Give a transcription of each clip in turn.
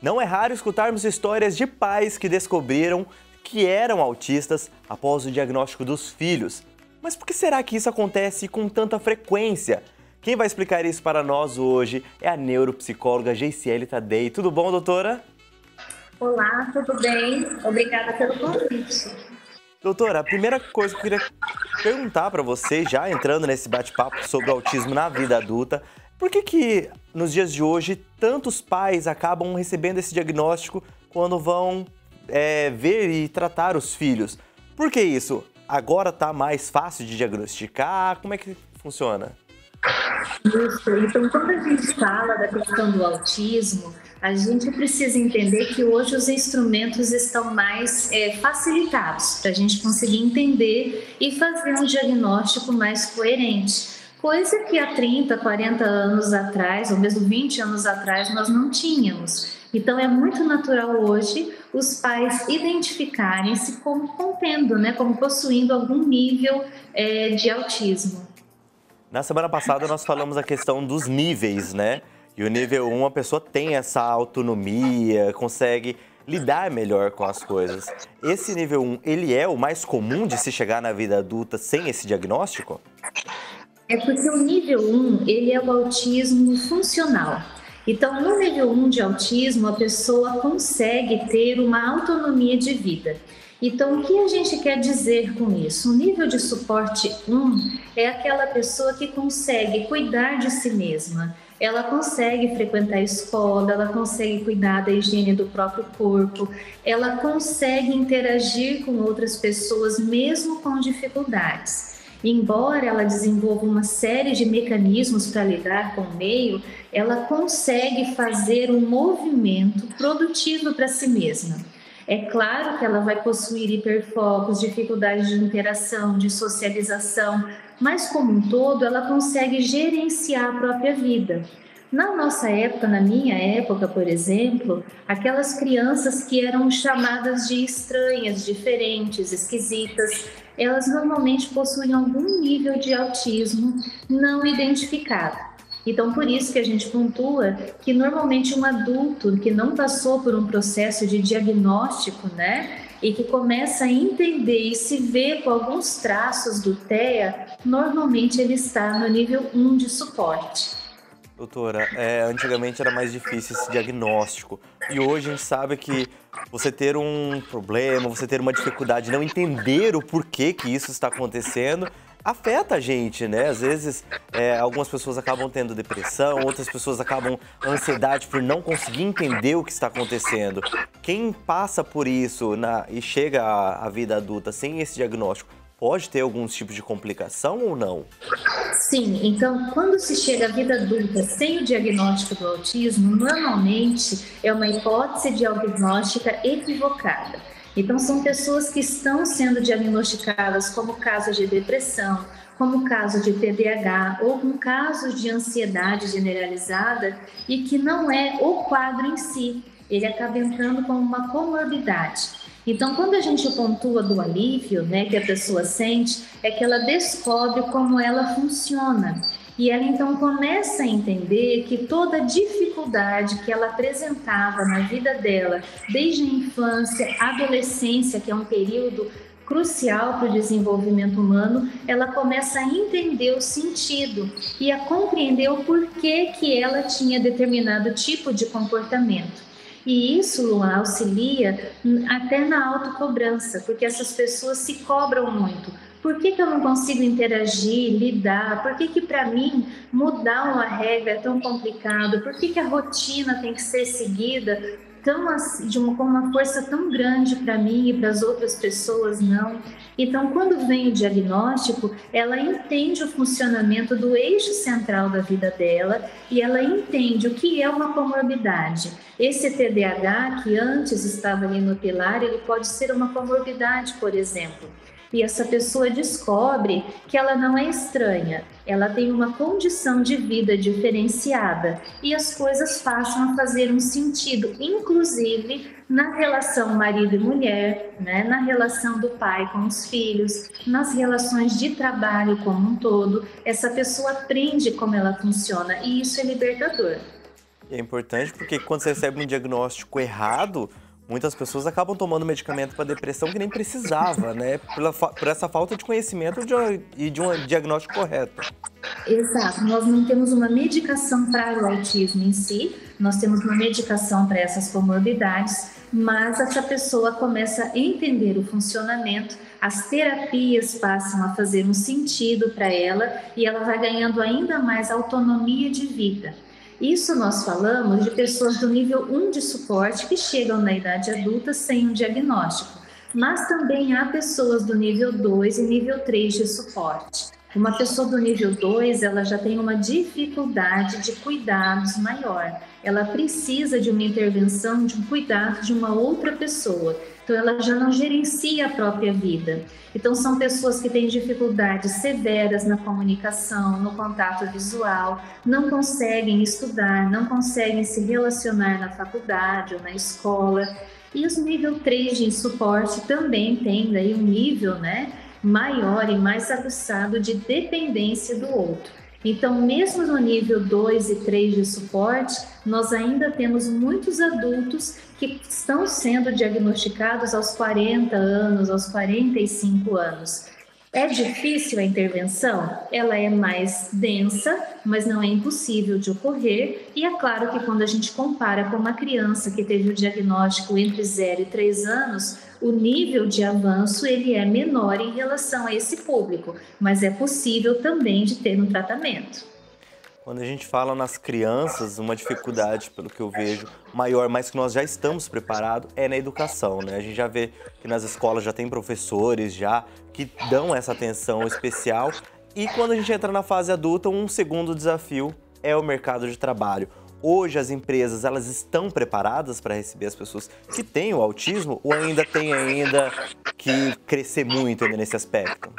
Não é raro escutarmos histórias de pais que descobriram que eram autistas após o diagnóstico dos filhos. Mas por que será que isso acontece com tanta frequência? Quem vai explicar isso para nós hoje é a neuropsicóloga Geisiele Tadei. Tudo bom, doutora? Olá, tudo bem? Obrigada pelo convite. Doutora, a primeira coisa que eu queria perguntar para você, já entrando nesse bate-papo sobre o autismo na vida adulta, por que nos dias de hoje tantos pais acabam recebendo esse diagnóstico quando vão ver e tratar os filhos? Por que isso? Agora está mais fácil de diagnosticar? Como é que funciona? Isso. Então, quando a gente fala da questão do autismo, a gente precisa entender que hoje os instrumentos estão mais facilitados para a gente conseguir entender e fazer um diagnóstico mais coerente. Coisa que há 30, 40 anos atrás, ou mesmo 20 anos atrás, nós não tínhamos. Então, é muito natural hoje os pais identificarem-se como contendo, como possuindo algum nível de autismo. Na semana passada nós falamos a questão dos níveis, né? E o nível 1, a pessoa tem essa autonomia, consegue lidar melhor com as coisas. Esse nível 1, ele é o mais comum de se chegar na vida adulta sem esse diagnóstico? É porque o nível 1, ele é o autismo funcional. Então, no nível 1 de autismo, a pessoa consegue ter uma autonomia de vida. Então, o que a gente quer dizer com isso? O nível de suporte 1 é aquela pessoa que consegue cuidar de si mesma. Ela consegue frequentar a escola, ela consegue cuidar da higiene do próprio corpo, ela consegue interagir com outras pessoas mesmo com dificuldades. Embora ela desenvolva uma série de mecanismos para lidar com o meio, ela consegue fazer um movimento produtivo para si mesma. É claro que ela vai possuir hiperfocos, dificuldades de interação, de socialização, mas como um todo ela consegue gerenciar a própria vida. Na nossa época, na minha época, por exemplo, aquelas crianças que eram chamadas de estranhas, diferentes, esquisitas, elas normalmente possuem algum nível de autismo não identificado. Então, por isso que a gente pontua que normalmente um adulto que não passou por um processo de diagnóstico, e que começa a entender e se vê com alguns traços do TEA, normalmente ele está no nível 1 de suporte. Doutora, antigamente era mais difícil esse diagnóstico e hoje a gente sabe que você ter um problema, você ter uma dificuldade, não entender o porquê que isso está acontecendo, afeta a gente, né? Às vezes, algumas pessoas acabam tendo depressão, outras pessoas acabam ansiedade por não conseguir entender o que está acontecendo. Quem passa por isso e chega à vida adulta sem esse diagnóstico, pode ter alguns tipos de complicação ou não? Sim, então quando se chega à vida adulta sem o diagnóstico do autismo, normalmente é uma hipótese diagnóstica equivocada. Então são pessoas que estão sendo diagnosticadas como caso de depressão, como caso de TDAH ou com casos de ansiedade generalizada e que não é o quadro em si, ele acaba entrando como uma comorbidade. Então, quando a gente pontua do alívio, que a pessoa sente, é que ela descobre como ela funciona. E ela então começa a entender que toda dificuldade que ela apresentava na vida dela, desde a infância, adolescência, que é um período crucial para o desenvolvimento humano, ela começa a entender o sentido e a compreender o porquê que ela tinha determinado tipo de comportamento. E isso auxilia até na autocobrança, porque essas pessoas se cobram muito. Por que eu não consigo interagir, lidar? Por que para mim mudar uma regra é tão complicado? Por que a rotina tem que ser seguida com uma força tão grande para mim e para as outras pessoas não? Então, quando vem o diagnóstico, ela entende o funcionamento do eixo central da vida dela e ela entende o que é uma comorbidade. Esse TDAH, que antes estava ali no pilar, ele pode ser uma comorbidade, por exemplo. E essa pessoa descobre que ela não é estranha, ela tem uma condição de vida diferenciada e as coisas passam a fazer um sentido, inclusive na relação marido e mulher, na relação do pai com os filhos, nas relações de trabalho como um todo. Essa pessoa aprende como ela funciona e isso é libertador. E é importante porque quando você recebe um diagnóstico errado, muitas pessoas acabam tomando medicamento para depressão que nem precisava, né? Por essa falta de conhecimento e de um diagnóstico correto. Exato, nós não temos uma medicação para o autismo em si, nós temos uma medicação para essas comorbidades, mas essa pessoa começa a entender o funcionamento, as terapias passam a fazer um sentido para ela e ela vai ganhando ainda mais autonomia de vida. Isso nós falamos de pessoas do nível 1 de suporte que chegam na idade adulta sem um diagnóstico, mas também há pessoas do nível 2 e nível 3 de suporte. Uma pessoa do nível 2, ela já tem uma dificuldade de cuidados maior. Ela precisa de uma intervenção, de um cuidado de uma outra pessoa. Então, ela já não gerencia a própria vida. Então, são pessoas que têm dificuldades severas na comunicação, no contato visual, não conseguem estudar, não conseguem se relacionar na faculdade ou na escola. E os nível 3 de suporte também têm daí um nível, maior e mais aguçado de dependência do outro. Então, mesmo no nível 2 e 3 de suporte, nós ainda temos muitos adultos que estão sendo diagnosticados aos 40 anos, aos 45 anos. É difícil a intervenção? Ela é mais densa, mas não é impossível de ocorrer. E é claro que quando a gente compara com uma criança que teve o diagnóstico entre 0 e 3 anos, o nível de avanço ele é menor em relação a esse público, mas é possível também de ter um tratamento. Quando a gente fala nas crianças, uma dificuldade, pelo que eu vejo, maior, mas que nós já estamos preparados, é na educação, né? A gente já vê que nas escolas já tem professores já que dão essa atenção especial. E quando a gente entra na fase adulta, um segundo desafio é o mercado de trabalho. Hoje as empresas, elas estão preparadas para receber as pessoas que têm o autismo ou ainda tem que crescer muito ainda nesse aspecto?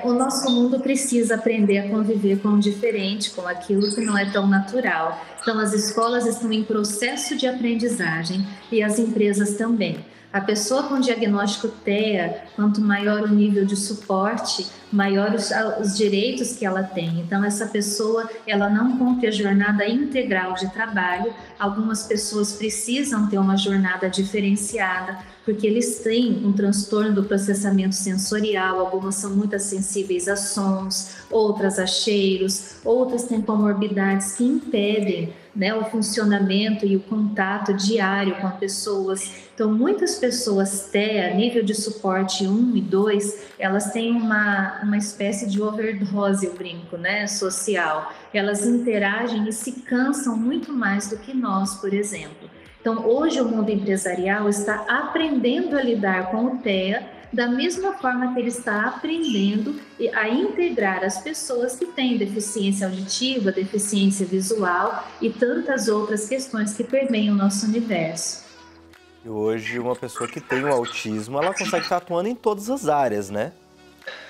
O nosso mundo precisa aprender a conviver com o diferente, com aquilo que não é tão natural. Então, as escolas estão em processo de aprendizagem e as empresas também. A pessoa com diagnóstico TEA, quanto maior o nível de suporte, maior os direitos que ela tem. Então, essa pessoa, ela não cumpre a jornada integral de trabalho. Algumas pessoas precisam ter uma jornada diferenciada, porque eles têm um transtorno do processamento sensorial, algumas são muito sensíveis a sons, outras a cheiros, outras têm comorbidades que impedem o funcionamento e o contato diário com as pessoas. Então, muitas pessoas TEA, nível de suporte 1 e 2, elas têm uma espécie de overdose, eu brinco, social. Elas interagem e se cansam muito mais do que nós, por exemplo. Então, hoje o mundo empresarial está aprendendo a lidar com o TEA da mesma forma que ele está aprendendo a integrar as pessoas que têm deficiência auditiva, deficiência visual e tantas outras questões que permeiam o nosso universo. E hoje uma pessoa que tem o autismo, ela consegue estar atuando em todas as áreas, né?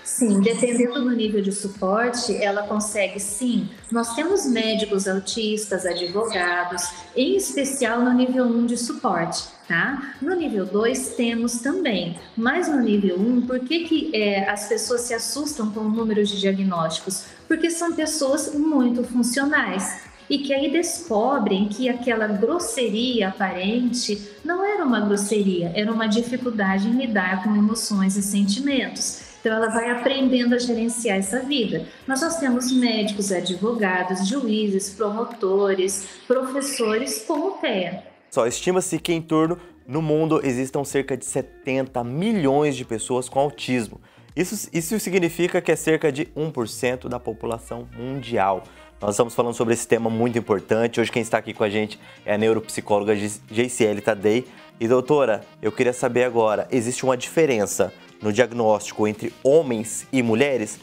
Sim, dependendo do nível de suporte, ela consegue sim. Nós temos médicos autistas, advogados, em especial no nível 1 de suporte, tá? No nível 2 temos também, mas no nível 1, por que as pessoas se assustam com o número de diagnósticos? Porque são pessoas muito funcionais e que aí descobrem que aquela grosseria aparente não era uma grosseria, era uma dificuldade em lidar com emoções e sentimentos. Então, ela vai aprendendo a gerenciar essa vida. Nós temos médicos, advogados, juízes, promotores, professores com o TEA. Só estima-se que em torno no mundo existam cerca de 70 milhões de pessoas com autismo. Isso significa que é cerca de 1% da população mundial. Nós estamos falando sobre esse tema muito importante. Hoje quem está aqui com a gente é a neuropsicóloga Geisiele Tadei. E doutora, eu queria saber agora, existe uma diferença no diagnóstico entre homens e mulheres?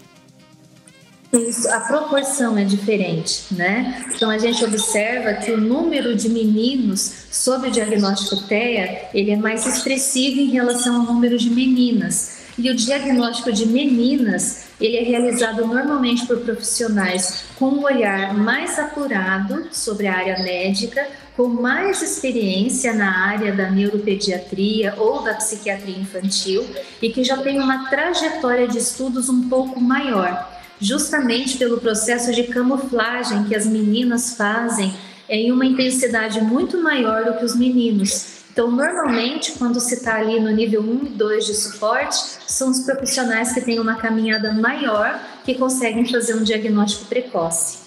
Isso, a proporção é diferente, né? Então a gente observa que o número de meninos sob o diagnóstico TEA, ele é mais expressivo em relação ao número de meninas. E o diagnóstico de meninas, ele é realizado normalmente por profissionais com um olhar mais apurado sobre a área médica, com mais experiência na área da neuropediatria ou da psiquiatria infantil e que já tem uma trajetória de estudos um pouco maior, justamente pelo processo de camuflagem que as meninas fazem em uma intensidade muito maior do que os meninos. Então, normalmente, quando se está ali no nível 1 e 2 de suporte, são os profissionais que têm uma caminhada maior que conseguem fazer um diagnóstico precoce.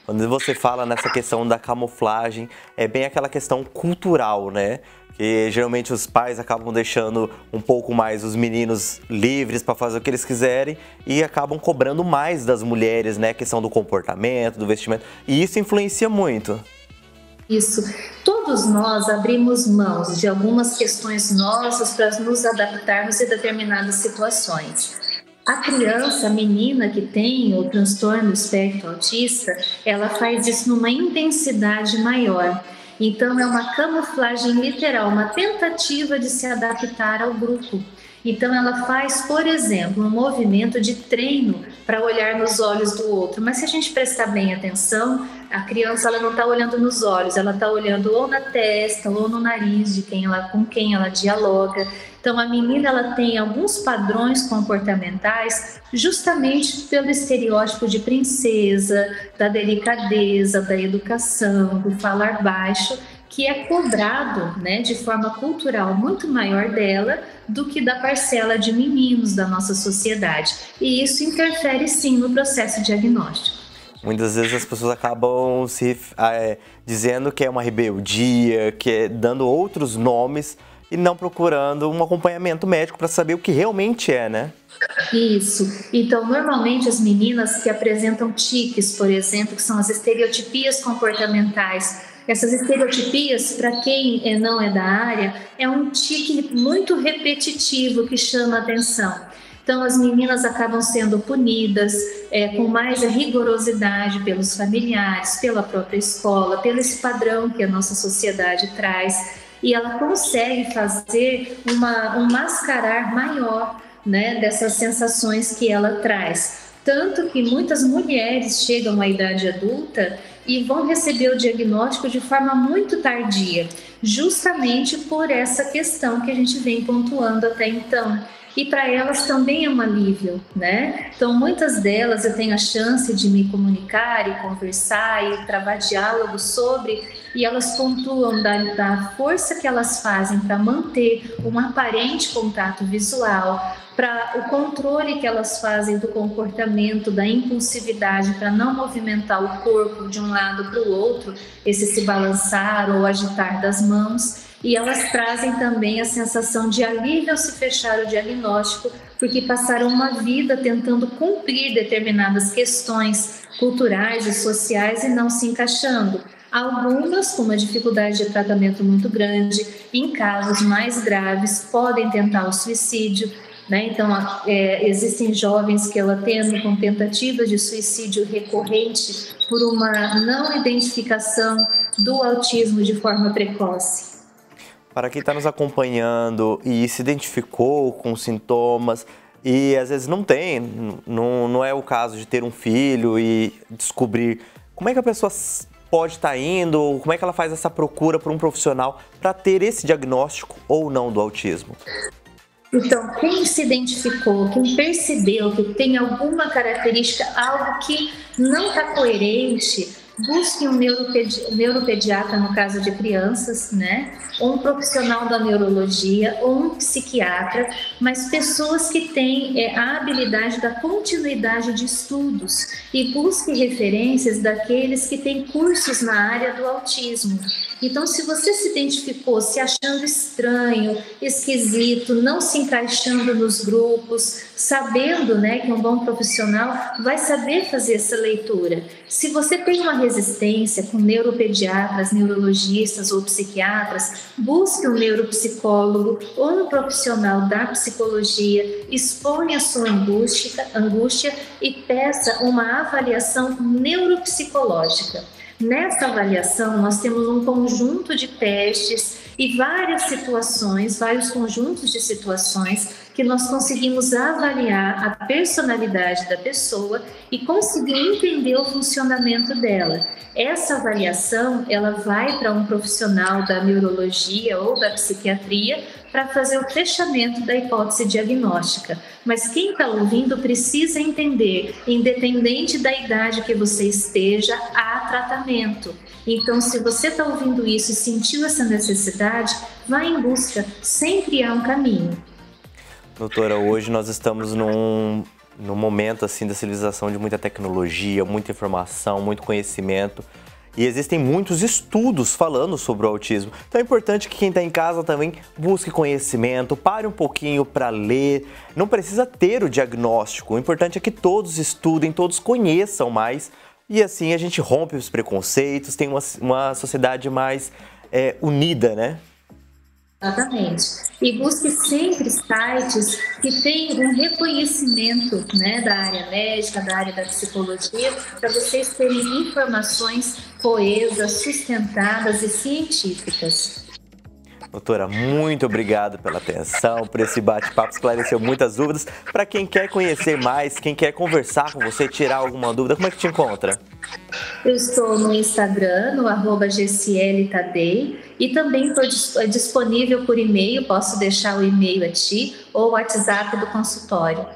Quando você fala nessa questão da camuflagem, é bem aquela questão cultural, né? Que geralmente os pais acabam deixando um pouco mais os meninos livres para fazer o que eles quiserem e acabam cobrando mais das mulheres, né? A questão do comportamento, do vestimento. E isso influencia muito. Isso. Todos nós abrimos mãos de algumas questões nossas para nos adaptarmos a determinadas situações. A criança, a menina que tem o transtorno espectro autista, ela faz isso numa intensidade maior. Então, é uma camuflagem literal, uma tentativa de se adaptar ao grupo. Então, ela faz, por exemplo, um movimento de treino para olhar nos olhos do outro. Mas se a gente prestar bem atenção, a criança ela não está olhando nos olhos, ela está olhando ou na testa ou no nariz de com quem ela dialoga. Então, a menina ela tem alguns padrões comportamentais justamente pelo estereótipo de princesa, da delicadeza, da educação, do falar baixo, que é cobrado, né, de forma cultural muito maior dela do que da parcela de meninos da nossa sociedade. E isso interfere sim no processo diagnóstico. Muitas vezes as pessoas acabam dizendo que é uma rebeldia, que é dando outros nomes e não procurando um acompanhamento médico para saber o que realmente é, né? Isso. Então, normalmente as meninas que apresentam tiques, por exemplo, que são as estereotipias comportamentais. Essas estereotipias, para quem não é da área, é um tique muito repetitivo que chama a atenção. Então, as meninas acabam sendo punidas com mais rigorosidade pelos familiares, pela própria escola, pelo esse padrão que a nossa sociedade traz. E ela consegue fazer um mascarar maior, né, dessas sensações que ela traz. Tanto que muitas mulheres chegam à idade adulta e vão receber o diagnóstico de forma muito tardia, justamente por essa questão que a gente vem pontuando até então. E para elas também é um alívio, né? Então, muitas delas eu tenho a chance de me comunicar e conversar e travar diálogo sobre, e elas pontuam da força que elas fazem para manter um aparente contato visual, para o controle que elas fazem do comportamento, da impulsividade, para não movimentar o corpo de um lado para o outro, esse se balançar ou agitar das mãos. E elas trazem também a sensação de alívio ao se fechar o diagnóstico, porque passaram uma vida tentando cumprir determinadas questões culturais e sociais e não se encaixando. Algumas com uma dificuldade de tratamento muito grande, em casos mais graves, podem tentar o suicídio, né? Então, existem jovens que ela têm com tentativas de suicídio recorrente por uma não identificação do autismo de forma precoce. Para quem está nos acompanhando e se identificou com sintomas e às vezes não é o caso de ter um filho e descobrir como é que a pessoa pode estar indo, como é que ela faz essa procura por um profissional para ter esse diagnóstico ou não do autismo? Então, quem se identificou, quem percebeu que tem alguma característica, algo que não está coerente, busque um neuropediatra no caso de crianças, né? Ou um profissional da neurologia, ou um psiquiatra, mas pessoas que têm a habilidade da continuidade de estudos e busque referências daqueles que têm cursos na área do autismo. Então, se você se identificou se achando estranho, esquisito, não se encaixando nos grupos, sabendo, né, que um bom profissional vai saber fazer essa leitura. Se você tem uma resistência com neuropediatras, neurologistas ou psiquiatras, busque um neuropsicólogo ou um profissional da psicologia, exponha a sua angústia e peça uma avaliação neuropsicológica. Nessa avaliação, nós temos um conjunto de testes e vários conjuntos de situações que nós conseguimos avaliar a personalidade da pessoa e conseguir entender o funcionamento dela. Essa avaliação, ela vai para um profissional da neurologia ou da psiquiatria para fazer o fechamento da hipótese diagnóstica. Mas quem está ouvindo precisa entender, independente da idade que você esteja, há tratamento. Então, se você está ouvindo isso e sentiu essa necessidade, vá em busca, sempre há um caminho. Doutora, hoje nós estamos num momento assim da civilização de muita tecnologia, muita informação, muito conhecimento. E existem muitos estudos falando sobre o autismo. Então é importante que quem está em casa também busque conhecimento, pare um pouquinho para ler. Não precisa ter o diagnóstico. O importante é que todos estudem, todos conheçam mais. E assim a gente rompe os preconceitos, tem uma sociedade mais unida, né? Exatamente. E busque sempre sites que tenham um reconhecimento, né, da área médica, da área da psicologia, para vocês terem informações coesas, sustentadas e científicas. Doutora, muito obrigado pela atenção, por esse bate-papo, esclareceu muitas dúvidas. Para quem quer conhecer mais, quem quer conversar com você, tirar alguma dúvida, como é que te encontra? Eu estou no Instagram, no @GCLTadei, e também estou disponível por e-mail, posso deixar o e-mail a ti ou o WhatsApp do consultório.